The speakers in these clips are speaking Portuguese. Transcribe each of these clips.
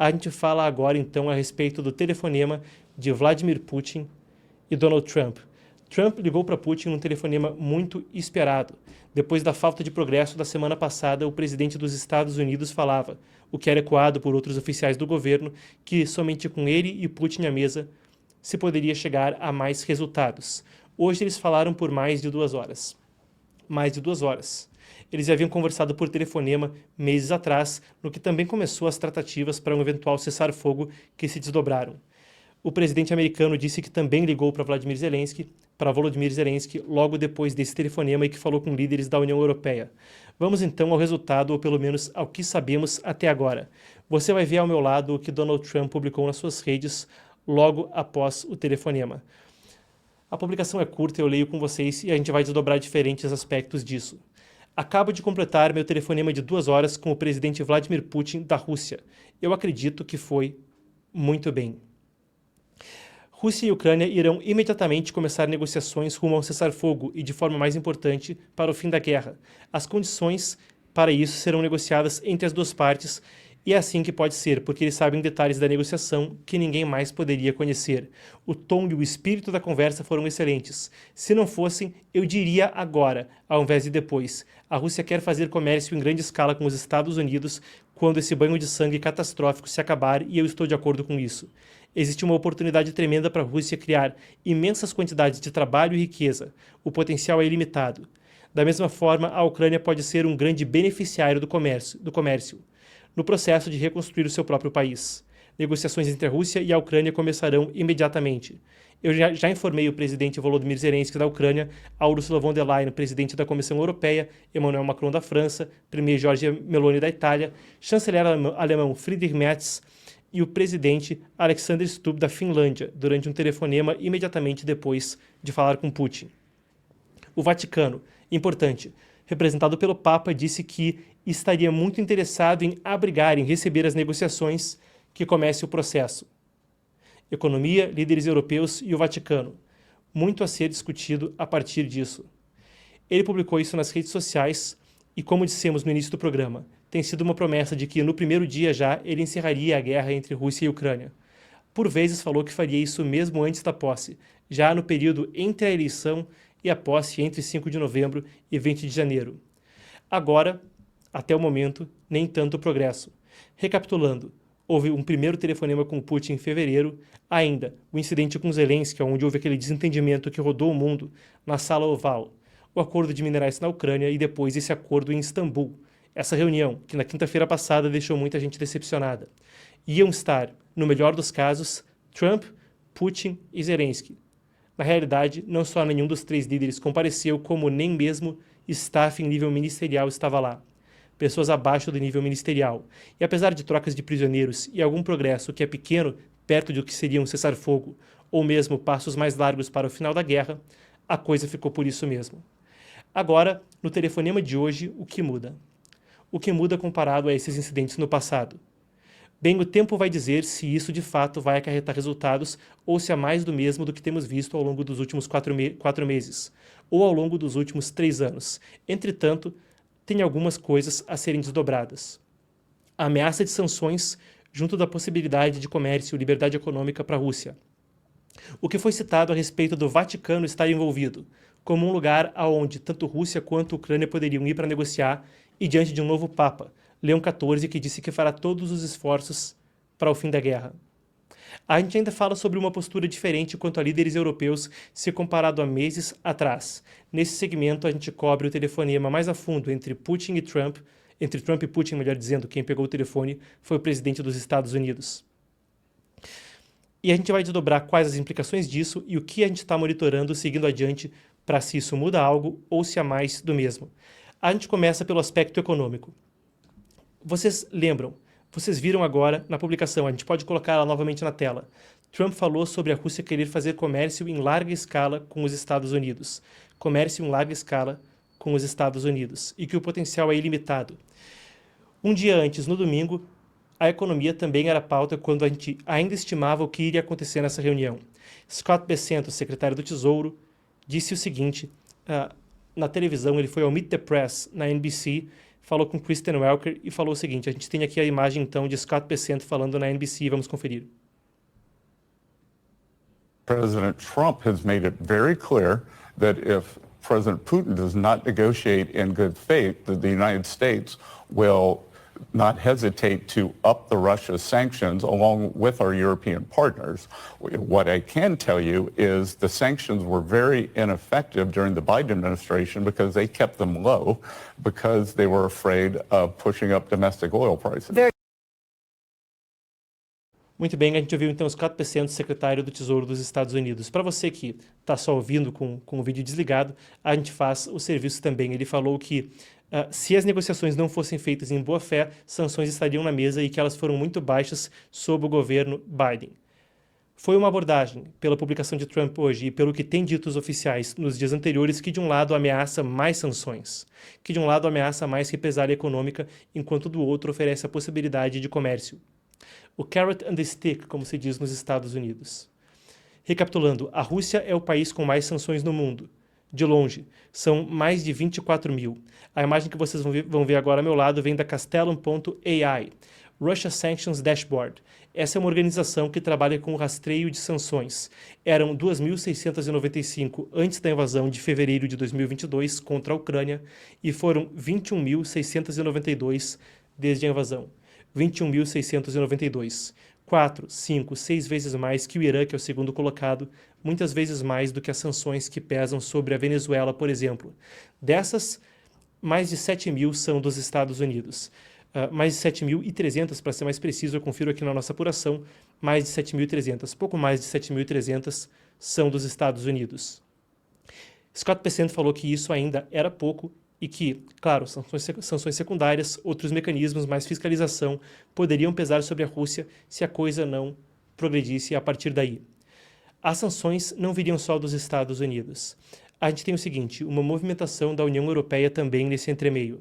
A gente fala agora, então, a respeito do telefonema de Vladimir Putin e Donald Trump. Trump ligou para Putin num telefonema muito esperado. Depois da falta de progresso da semana passada, o presidente dos Estados Unidos falava, o que era ecoado por outros oficiais do governo, que somente com ele e Putin à mesa se poderia chegar a mais resultados. Hoje eles falaram por mais de 2 horas. Mais de 2 horas. Eles haviam conversado por telefonema meses atrás, no que também começou as tratativas para um eventual cessar-fogo que se desdobraram. O presidente americano disse que também ligou para Volodymyr Zelensky, logo depois desse telefonema e que falou com líderes da União Europeia. Vamos então ao resultado, ou pelo menos ao que sabemos até agora. Você vai ver ao meu lado o que Donald Trump publicou nas suas redes logo após o telefonema. A publicação é curta, eu leio com vocês e a gente vai desdobrar diferentes aspectos disso. Acabo de completar meu telefonema de 2 horas com o presidente Vladimir Putin da Rússia. Eu acredito que foi muito bem. Rússia e Ucrânia irão imediatamente começar negociações rumo ao cessar-fogo e, de forma mais importante, para o fim da guerra. As condições para isso serão negociadas entre as duas partes e é assim que pode ser, porque eles sabem detalhes da negociação que ninguém mais poderia conhecer. O tom e o espírito da conversa foram excelentes. Se não fossem, eu diria agora, ao invés de depois. A Rússia quer fazer comércio em grande escala com os Estados Unidos quando esse banho de sangue catastrófico se acabar e eu estou de acordo com isso. Existe uma oportunidade tremenda para a Rússia criar imensas quantidades de trabalho e riqueza. O potencial é ilimitado. Da mesma forma, a Ucrânia pode ser um grande beneficiário do comércio, no processo de reconstruir o seu próprio país. Negociações entre a Rússia e a Ucrânia começarão imediatamente. Eu já informei o presidente Volodymyr Zelensky da Ucrânia, a Ursula von der Leyen, presidente da Comissão Europeia, Emmanuel Macron da França, premier Giorgia Meloni da Itália, chanceler alemão Friedrich Merz, e o presidente Alexander Stubb da Finlândia, durante um telefonema imediatamente depois de falar com Putin. O Vaticano, importante, representado pelo Papa, disse que estaria muito interessado em receber as negociações que comece o processo. Economia, líderes europeus e o Vaticano. Muito a ser discutido a partir disso. Ele publicou isso nas redes sociais e, como dissemos no início do programa, tem sido uma promessa de que no primeiro dia já ele encerraria a guerra entre Rússia e Ucrânia. Por vezes falou que faria isso mesmo antes da posse, já no período entre a eleição e a posse entre 5 de novembro e 20 de janeiro. Agora, até o momento, nem tanto progresso. Recapitulando, houve um primeiro telefonema com Putin em fevereiro, ainda o incidente com Zelensky, onde houve aquele desentendimento que rodou o mundo na Sala Oval, o acordo de minerais na Ucrânia e depois esse acordo em Istambul. Essa reunião, que na quinta-feira passada deixou muita gente decepcionada. Iam estar, no melhor dos casos, Trump, Putin e Zelensky. Na realidade, não só nenhum dos 3 líderes compareceu, como nem mesmo staff em nível ministerial estava lá. Pessoas abaixo do nível ministerial. E apesar de trocas de prisioneiros e algum progresso que é pequeno, perto do que seria um cessar-fogo, ou mesmo passos mais largos para o final da guerra, a coisa ficou por isso mesmo. Agora, no telefonema de hoje, o que muda? O que muda comparado a esses incidentes no passado? Bem, o tempo vai dizer se isso de fato vai acarretar resultados ou se é mais do mesmo do que temos visto ao longo dos últimos 4 meses, ou ao longo dos últimos 3 anos. Entretanto, tem algumas coisas a serem desdobradas. A ameaça de sanções junto da possibilidade de comércio e liberdade econômica para a Rússia. O que foi citado a respeito do Vaticano estar envolvido, como um lugar aonde tanto Rússia quanto Ucrânia poderiam ir para negociar e diante de um novo Papa, Leão XIV, que disse que fará todos os esforços para o fim da guerra. A gente ainda fala sobre uma postura diferente quanto a líderes europeus se comparado a meses atrás. Nesse segmento, a gente cobre o telefonema mais a fundo entre Trump e Putin, melhor dizendo, quem pegou o telefone foi o presidente dos Estados Unidos. E a gente vai desdobrar quais as implicações disso e o que a gente está monitorando seguindo adiante para se isso muda algo ou se é mais do mesmo. A gente começa pelo aspecto econômico. Vocês lembram, vocês viram agora na publicação, a gente pode colocar ela novamente na tela. Trump falou sobre a Rússia querer fazer comércio em larga escala com os Estados Unidos. Comércio em larga escala com os Estados Unidos. E que o potencial é ilimitado. Um dia antes, no domingo, a economia também era pauta quando a gente ainda estimava o que iria acontecer nessa reunião. Scott Bessent, secretário do Tesouro, disse o seguinte, na televisão, ele foi ao Meet the Press, na NBC, falou com Kristen Welker e falou o seguinte, a gente tem aqui a imagem então de Scott Bessent falando na NBC, vamos conferir. President Trump has made it very clear that if President Putin does not negotiate in good faith, that the United States will not hesitate to up the Russia sanctions along with our European partners. What I can tell you is the sanctions were very ineffective during the Biden administration because they kept them low because they were afraid of pushing up domestic oil prices. Muito bem, a gente ouviu então Scott Bessent, secretário do Tesouro dos Estados Unidos. Para você que está só ouvindo com o vídeo desligado, a gente faz o serviço também. Ele falou que se as negociações não fossem feitas em boa fé, sanções estariam na mesa e que elas foram muito baixas sob o governo Biden. Foi uma abordagem, pela publicação de Trump hoje e pelo que tem dito os oficiais nos dias anteriores, que de um lado ameaça mais sanções, que de um lado ameaça mais represália econômica, enquanto do outro oferece a possibilidade de comércio. O carrot and the stick, como se diz nos Estados Unidos. Recapitulando, a Rússia é o país com mais sanções no mundo. De longe, são mais de 24 mil. A imagem que vocês vão ver agora ao meu lado vem da Castellum.ai, Russia Sanctions Dashboard. Essa é uma organização que trabalha com o rastreio de sanções. Eram 2.695 antes da invasão de fevereiro de 2022 contra a Ucrânia e foram 21.692 desde a invasão. 21.692. 4, 5, 6 vezes mais que o Irã, que é o segundo colocado, muitas vezes mais do que as sanções que pesam sobre a Venezuela, por exemplo. Dessas, mais de 7 mil são dos Estados Unidos. Mais de 7.300, para ser mais preciso, eu confiro aqui na nossa apuração, mais de 7.300, pouco mais de 7.300 são dos Estados Unidos. Scott Bessent falou que isso ainda era pouco e que, claro, sanções secundárias, outros mecanismos, mais fiscalização, poderiam pesar sobre a Rússia se a coisa não progredisse a partir daí. As sanções não viriam só dos Estados Unidos. A gente tem o seguinte, uma movimentação da União Europeia também nesse entremeio.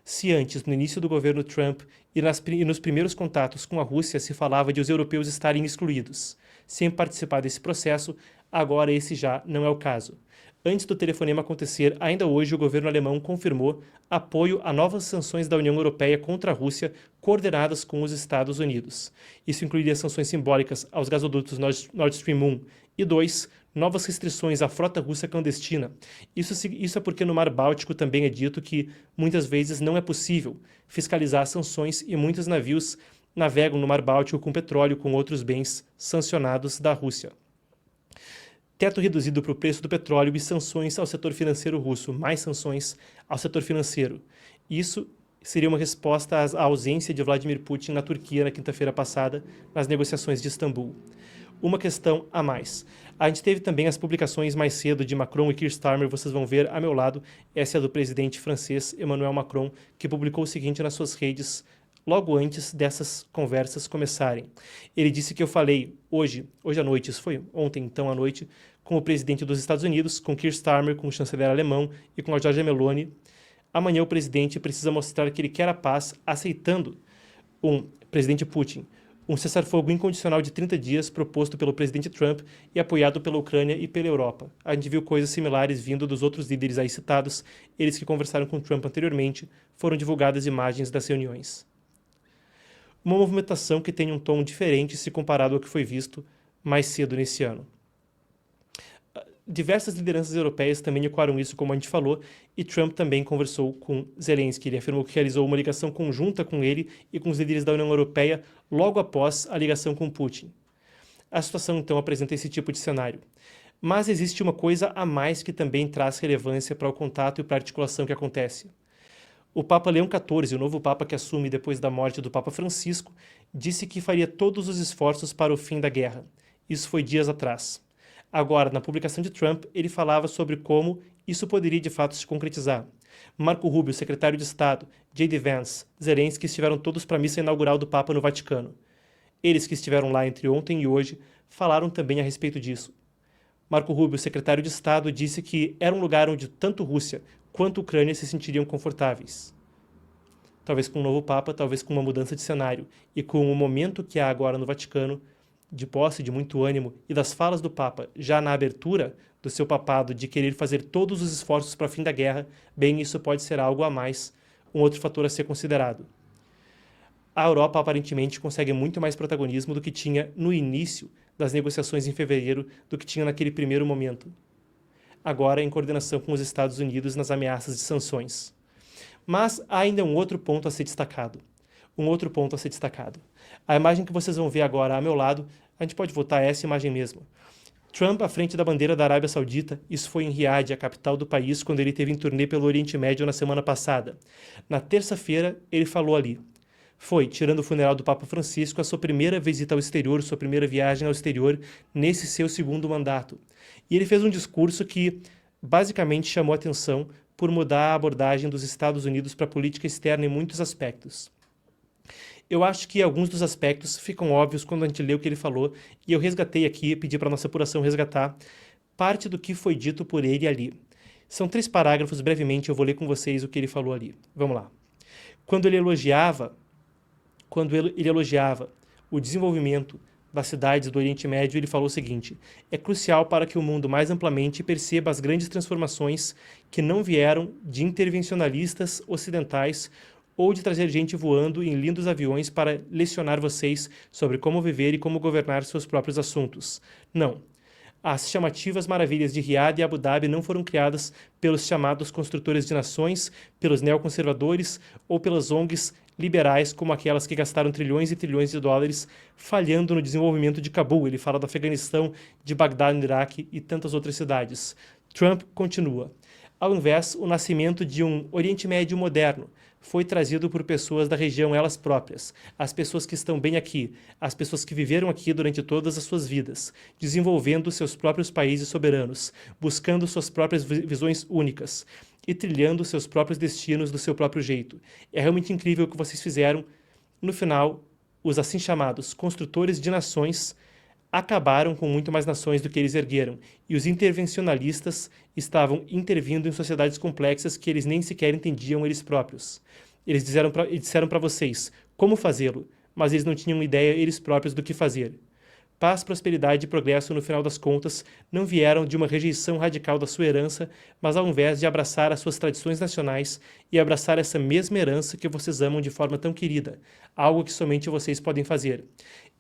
Se antes, no início do governo Trump e nos primeiros contatos com a Rússia, se falava de os europeus estarem excluídos, sem participar desse processo, agora esse já não é o caso. Antes do telefonema acontecer, ainda hoje o governo alemão confirmou apoio a novas sanções da União Europeia contra a Rússia, coordenadas com os Estados Unidos. Isso incluiria sanções simbólicas aos gasodutos Nord Stream 1 e 2, novas restrições à frota russa clandestina. Isso é porque no Mar Báltico também é dito que, muitas vezes, não é possível fiscalizar as sanções e muitos navios navegam no Mar Báltico com petróleo com outros bens sancionados da Rússia. Teto reduzido para o preço do petróleo e sanções ao setor financeiro russo, mais sanções ao setor financeiro. Isso seria uma resposta à ausência de Vladimir Putin na Turquia na quinta-feira passada, nas negociações de Istambul. Uma questão a mais. A gente teve também as publicações mais cedo de Macron e Keir Starmer, vocês vão ver a meu lado, essa é do presidente francês Emmanuel Macron, que publicou o seguinte nas suas redes logo antes dessas conversas começarem. Ele disse que eu falei hoje à noite, isso foi ontem então à noite, com o presidente dos Estados Unidos, com Keir Starmer, com o chanceler alemão e com a Giorgia Meloni. Amanhã o presidente precisa mostrar que ele quer a paz, aceitando presidente Putin, um cessar-fogo incondicional de 30 dias proposto pelo presidente Trump e apoiado pela Ucrânia e pela Europa. A gente viu coisas similares vindo dos outros líderes aí citados, eles que conversaram com Trump anteriormente, foram divulgadas imagens das reuniões. Uma movimentação que tem um tom diferente se comparado ao que foi visto mais cedo nesse ano. Diversas lideranças europeias também ecoaram isso, como a gente falou, e Trump também conversou com Zelensky. Ele afirmou que realizou uma ligação conjunta com ele e com os líderes da União Europeia logo após a ligação com Putin. A situação, então, apresenta esse tipo de cenário. Mas existe uma coisa a mais que também traz relevância para o contato e para a articulação que acontece. O Papa Leão XIV, o novo Papa que assume depois da morte do Papa Francisco, disse que faria todos os esforços para o fim da guerra. Isso foi dias atrás. Agora, na publicação de Trump, ele falava sobre como isso poderia de fato se concretizar. Marco Rubio, secretário de Estado, J.D. Vance, Zelensky estiveram todos para a missa inaugural do Papa no Vaticano. Eles que estiveram lá entre ontem e hoje falaram também a respeito disso. Marco Rubio, secretário de Estado, disse que era um lugar onde tanto Rússia quanto Ucrânia se sentiriam confortáveis. Talvez com um novo Papa, talvez com uma mudança de cenário, e com o momento que há agora no Vaticano, de posse, de muito ânimo, e das falas do Papa já na abertura do seu papado de querer fazer todos os esforços para o fim da guerra, bem, isso pode ser algo a mais, um outro fator a ser considerado. A Europa aparentemente consegue muito mais protagonismo do que tinha no início das negociações em fevereiro, do que tinha naquele primeiro momento. Agora em coordenação com os Estados Unidos nas ameaças de sanções. Mas há ainda um outro ponto a ser destacado. A imagem que vocês vão ver agora a meu lado, a gente pode voltar a essa imagem mesmo. Trump à frente da bandeira da Arábia Saudita, isso foi em Riad, a capital do país, quando ele esteve em turnê pelo Oriente Médio na semana passada. Na terça-feira, ele falou ali. Foi, tirando o funeral do Papa Francisco, a sua primeira visita ao exterior, sua primeira viagem ao exterior nesse seu segundo mandato. E ele fez um discurso que basicamente chamou a atenção por mudar a abordagem dos Estados Unidos para a política externa em muitos aspectos. Eu acho que alguns dos aspectos ficam óbvios quando a gente lê o que ele falou, e eu resgatei aqui, pedi para a nossa apuração resgatar, parte do que foi dito por ele ali. São 3 parágrafos, brevemente eu vou ler com vocês o que ele falou ali. Vamos lá. Quando ele elogiava o desenvolvimento das cidades do Oriente Médio, ele falou o seguinte: é crucial para que o mundo mais amplamente perceba as grandes transformações que não vieram de intervencionalistas ocidentais ou de trazer gente voando em lindos aviões para lecionar vocês sobre como viver e como governar seus próprios assuntos. Não. As chamativas maravilhas de Riad e Abu Dhabi não foram criadas pelos chamados construtores de nações, pelos neoconservadores ou pelas ONGs liberais como aquelas que gastaram trilhões e trilhões de dólares falhando no desenvolvimento de Cabul. Ele fala do Afeganistão, de Bagdá no Iraque e tantas outras cidades. Trump continua. Ao invés, o nascimento de um Oriente Médio moderno foi trazido por pessoas da região elas próprias, as pessoas que estão bem aqui, as pessoas que viveram aqui durante todas as suas vidas, desenvolvendo seus próprios países soberanos, buscando suas próprias visões únicas e trilhando seus próprios destinos do seu próprio jeito. É realmente incrível o que vocês fizeram. No final, os assim chamados construtores de nações acabaram com muito mais nações do que eles ergueram, e os intervencionalistas estavam intervindo em sociedades complexas que eles nem sequer entendiam eles próprios. Eles disseram para vocês como fazê-lo, mas eles não tinham ideia eles próprios do que fazer. Paz, prosperidade e progresso, no final das contas, não vieram de uma rejeição radical da sua herança, mas ao invés de abraçar as suas tradições nacionais e abraçar essa mesma herança que vocês amam de forma tão querida, algo que somente vocês podem fazer.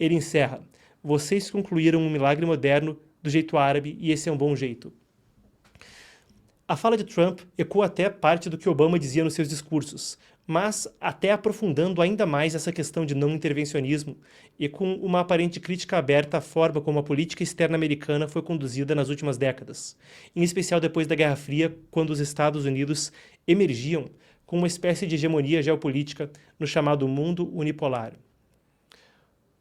Ele encerra. Vocês concluíram um milagre moderno do jeito árabe e esse é um bom jeito. A fala de Trump ecoa até parte do que Obama dizia nos seus discursos, mas até aprofundando ainda mais essa questão de não intervencionismo e com uma aparente crítica aberta à forma como a política externa americana foi conduzida nas últimas décadas, em especial depois da Guerra Fria, quando os Estados Unidos emergiam com uma espécie de hegemonia geopolítica no chamado mundo unipolar.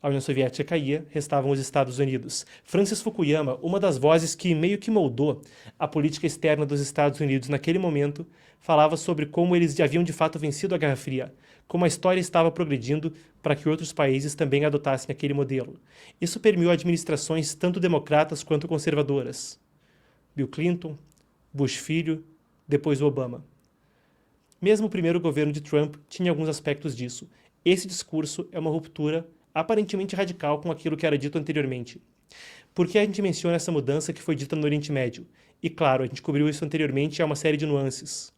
A União Soviética caía, restavam os Estados Unidos. Francis Fukuyama, uma das vozes que meio que moldou a política externa dos Estados Unidos naquele momento, falava sobre como eles haviam de fato vencido a Guerra Fria, como a história estava progredindo para que outros países também adotassem aquele modelo. Isso permeou administrações tanto democratas quanto conservadoras. Bill Clinton, Bush filho, depois o Obama. Mesmo o primeiro governo de Trump tinha alguns aspectos disso. Esse discurso é uma ruptura aparentemente radical com aquilo que era dito anteriormente. Por que a gente menciona essa mudança que foi dita no Oriente Médio? E claro, a gente cobriu isso anteriormente e há uma série de nuances.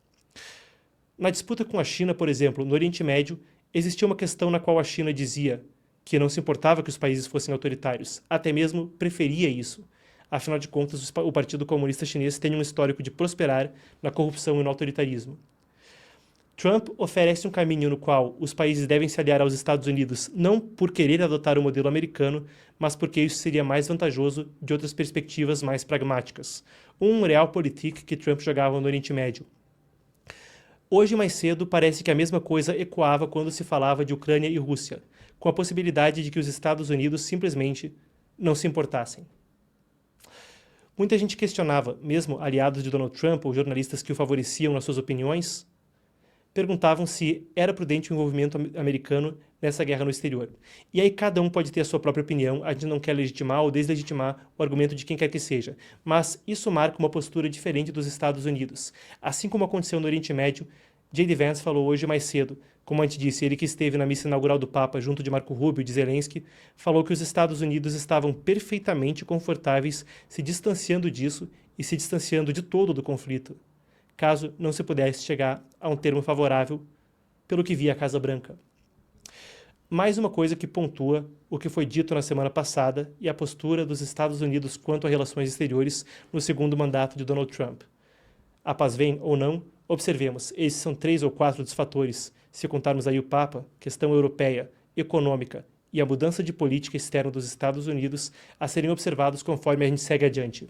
Na disputa com a China, por exemplo, no Oriente Médio, existia uma questão na qual a China dizia que não se importava que os países fossem autoritários, até mesmo preferia isso. Afinal de contas, o Partido Comunista Chinês tem um histórico de prosperar na corrupção e no autoritarismo. Trump oferece um caminho no qual os países devem se aliar aos Estados Unidos não por querer adotar o modelo americano, mas porque isso seria mais vantajoso de outras perspectivas mais pragmáticas. Um realpolitik que Trump jogava no Oriente Médio. Hoje, mais cedo, parece que a mesma coisa ecoava quando se falava de Ucrânia e Rússia, com a possibilidade de que os Estados Unidos simplesmente não se importassem. Muita gente questionava, mesmo aliados de Donald Trump ou jornalistas que o favoreciam nas suas opiniões, perguntavam se era prudente o envolvimento americano nessa guerra no exterior. E aí cada um pode ter a sua própria opinião, a gente não quer legitimar ou deslegitimar o argumento de quem quer que seja, mas isso marca uma postura diferente dos Estados Unidos. Assim como aconteceu no Oriente Médio, J.D. Vance falou hoje mais cedo, como a gente disse, ele que esteve na missa inaugural do Papa junto de Marco Rubio e de Zelensky, falou que os Estados Unidos estavam perfeitamente confortáveis se distanciando disso e se distanciando de todo do conflito, caso não se pudesse chegar a um termo favorável pelo que via a Casa Branca. Mais uma coisa que pontua o que foi dito na semana passada e a postura dos Estados Unidos quanto a relações exteriores no segundo mandato de Donald Trump. A paz vem ou não? Observemos, esses são 3 ou 4 dos fatores, se contarmos aí o Papa, questão europeia, econômica e a mudança de política externa dos Estados Unidos a serem observados conforme a gente segue adiante.